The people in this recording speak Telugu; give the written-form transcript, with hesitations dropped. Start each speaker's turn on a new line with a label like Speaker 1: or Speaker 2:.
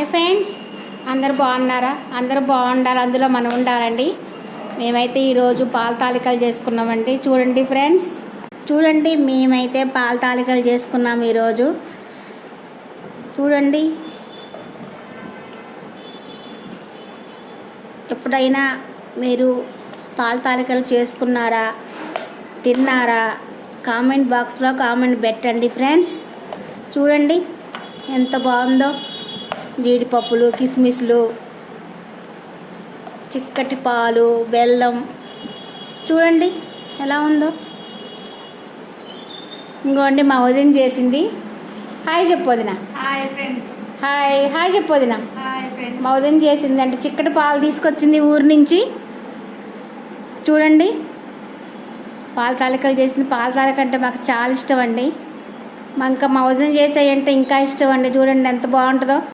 Speaker 1: హాయ్ ఫ్రెండ్స్, అందరు బాగున్నారా? అందరూ బాగుండాలి, అందులో మనం ఉండాలండి. మేమైతే ఈరోజు పాల తాలికలు చేసుకున్నామండి. చూడండి ఫ్రెండ్స్, చూడండి మేమైతే పాల తాలికలు చేసుకున్నాం ఈరోజు. చూడండి, ఎప్పుడైనా మీరు పాల తాలికలు చేసుకున్నారా, తిన్నారా? కామెంట్ బాక్స్లో కామెంట్ పెట్టండి ఫ్రెండ్స్. చూడండి ఎంత బాగుందో, జీడిపప్పులు, కిస్మిస్లు, చిక్కటి పాలు, బెల్లం. చూడండి ఎలా ఉందో. ఇంకోండి మా వదిన చేసింది. హాయ్ చెప్పు వదిన.
Speaker 2: Hi friends.
Speaker 1: హాయ్ చెప్పు వదిన.
Speaker 2: Hi friends.
Speaker 1: మా వదిన చేసింది అంటే చిక్కటి పాలు తీసుకొచ్చింది ఊరి నుంచి. చూడండి, పాల తాలికలు చేసింది. పాల తాలిక అంటే మాకు చాలా ఇష్టం అండి. ఇంకా మా వదిన చేసాయంటే ఇంకా ఇష్టం అండి. చూడండి ఎంత బాగుంటుందో.